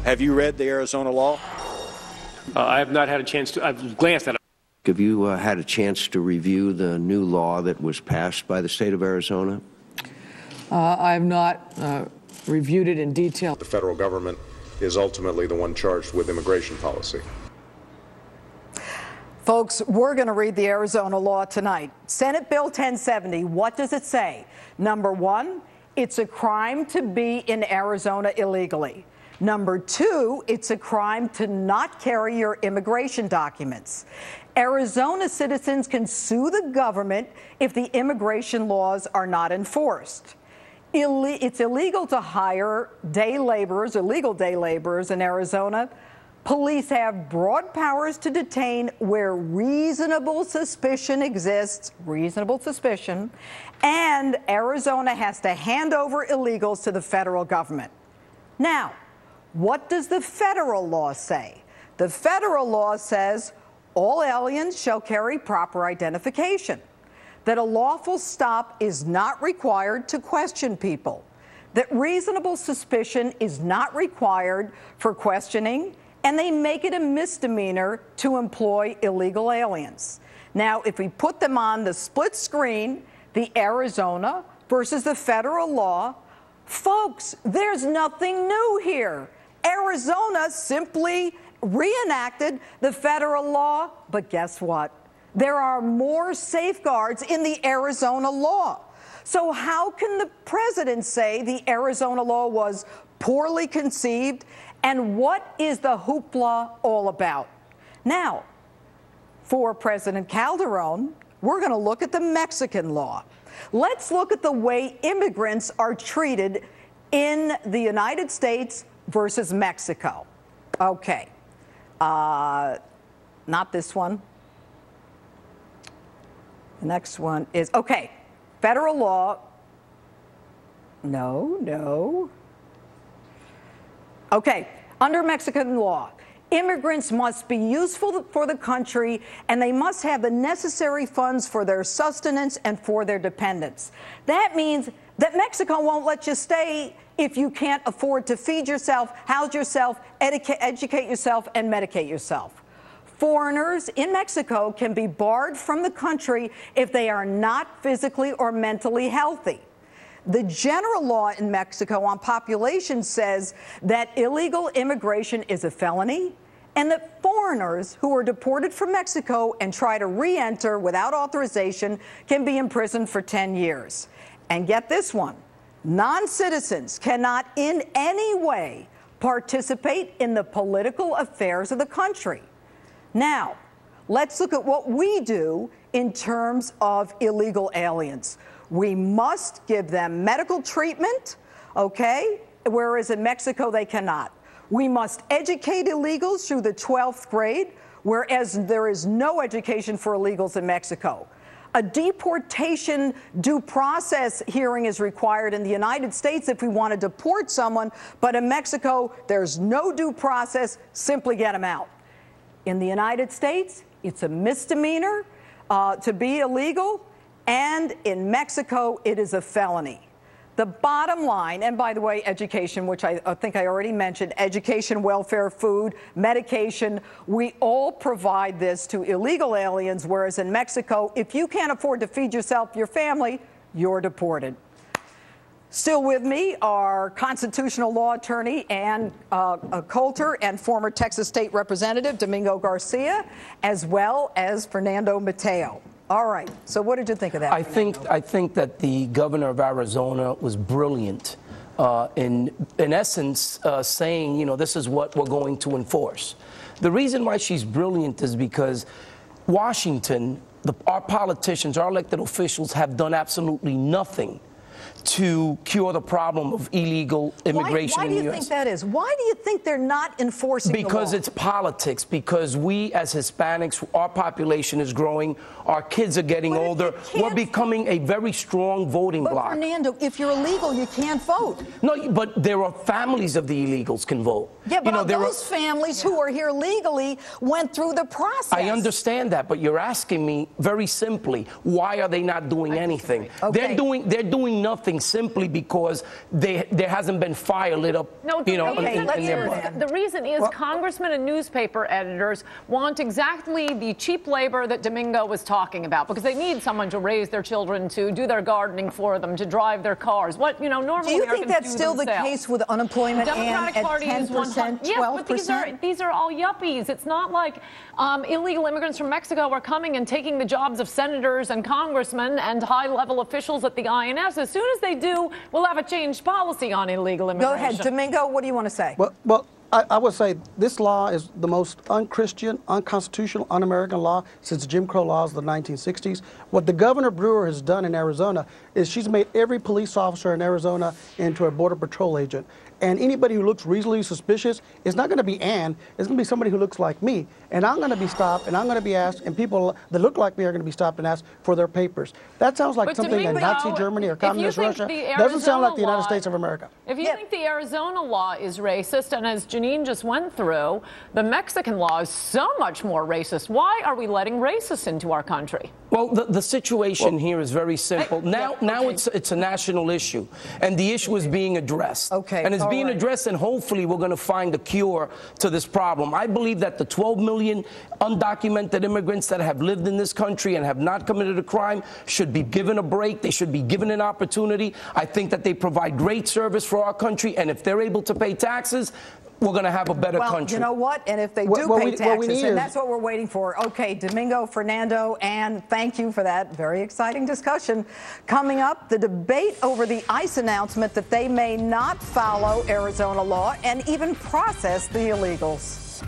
Have you read the Arizona law? I have not had a chance to. I've glanced at it. Have you had a chance to review the new law that was passed by the state of Arizona? I have not reviewed it in detail. The federal government is ultimately the one charged with immigration policy. Folks, we're going to read the Arizona law tonight. Senate Bill 1070, what does it say? Number one, it's a crime to be in Arizona illegally. Number two, it's a crime to not carry your immigration documents. Arizona citizens can sue the government if the immigration laws are not enforced. It's illegal to hire day laborers, illegal day laborers in Arizona. Police have broad powers to detain where reasonable suspicion exists, reasonable suspicion, and Arizona has to hand over illegals to the federal government. Now, what does the federal law say? The federal law says all aliens shall carry proper identification, that a lawful stop is not required to question people, that reasonable suspicion is not required for questioning, and they make it a misdemeanor to employ illegal aliens. Now, if we put them on the split screen, the Arizona versus the federal law, folks, there's nothing new here. Arizona simply reenacted the federal law, but guess what? There are more safeguards in the Arizona law. So how can the president say the Arizona law was poorly conceived? And what is the hoopla all about? Now, for President Calderon, we're going to look at the Mexican law. Let's look at the way immigrants are treated in the United States versus Mexico. Okay. Not this one. The next one is, okay, federal law. No. Okay, under Mexican law, immigrants must be useful for the country and they must have the necessary funds for their sustenance and for their dependents. That means that Mexico won't let you stay if you can't afford to feed yourself, house yourself, educate yourself, and medicate yourself. Foreigners in Mexico can be barred from the country if they are not physically or mentally healthy. The general law in Mexico on population says that illegal immigration is a felony and that foreigners who are deported from Mexico and try to re-enter without authorization can be imprisoned for 10 years. And get this one, non-citizens cannot in any way participate in the political affairs of the country. Now, let's look at what we do in terms of illegal aliens. We must give them medical treatment, okay, whereas in Mexico they cannot. We must educate illegals through the 12th grade, whereas there is no education for illegals in Mexico. A deportation due process hearing is required in the United States if we want to deport someone, but in Mexico there's no due process, simply get them out. In the United States, it's a misdemeanor to be illegal. And in Mexico, it is a felony. The bottom line, and by the way, education, which I think I already mentioned, education, welfare, food, medication, we all provide this to illegal aliens, whereas in Mexico, if you can't afford to feed yourself, your family, you're deported. Still with me are constitutional law attorney Ann Coulter and former Texas State Representative Domingo Garcia, as well as Fernando Mateo. All right. So what did you think of that? I think that the governor of Arizona was brilliant in essence saying, you know, this is what we're going to enforce. The reason why she's brilliant is because Washington, our politicians, our elected officials have done absolutely nothing to cure the problem of illegal immigration in the U.S. Why do you think that is? Why do you think they're not enforcing the law? Because it's politics. Because we, as Hispanics, our population is growing. Our kids are getting older. We're becoming a very strong voting bloc. But Fernando, if you're illegal, you can't vote. No, but there are families of the illegals can vote. Yeah, but those families who are here legally went through the process. I understand that, but you're asking me very simply, why are they not doing anything? Okay. They're doing nothing. something simply because there hasn't been fire lit up, No, the reason is congressmen and newspaper editors want exactly the cheap labor that Domingo was talking about, because they need someone to raise their children, to do their gardening for them, to drive their cars. What, normally do you think that's still the case with unemployment Democratic at Party 10%, is 100%? Yes, but these are all yuppies. It's not like illegal immigrants from Mexico are coming and taking the jobs of senators and congressmen and high-level officials at the INS. As soon as they do, we'll have a changed policy on illegal immigration. Go ahead, Domingo. What do you want to say? Well, I would say this law is the most unchristian, unconstitutional, un-American law since Jim Crow laws of the 1960s. What the Governor Brewer has done in Arizona is she's made every police officer in Arizona into a Border Patrol agent. And anybody who looks reasonably suspicious is not going to be Ann. It's going to be somebody who looks like me. And I'm going to be stopped, and I'm going to be asked, and people that look like me are going to be stopped and asked for their papers. That sounds like something in Nazi Germany or Communist Russia. Doesn't sound like the United States of America. If you think the Arizona law is racist, and as Jeanine just went through, the Mexican law is so much more racist, why are we letting racists into our country? Well, the situation here is very simple. Now it's a national issue, and the issue is being addressed. Okay. And it's being addressed, and hopefully we're going to find a cure to this problem. I believe that the 12 million undocumented immigrants that have lived in this country and have not committed a crime should be given a break. They should be given an opportunity. I think that they provide great service for our country, and if they're able to pay taxes, we're going to have a better country. Well, you know what? And if they do pay taxes, and that's what we're waiting for. Okay, Domingo, Fernando, Ann, thank you for that very exciting discussion. Coming up, the debate over the ICE announcement that they may not follow Arizona law and even process the illegals.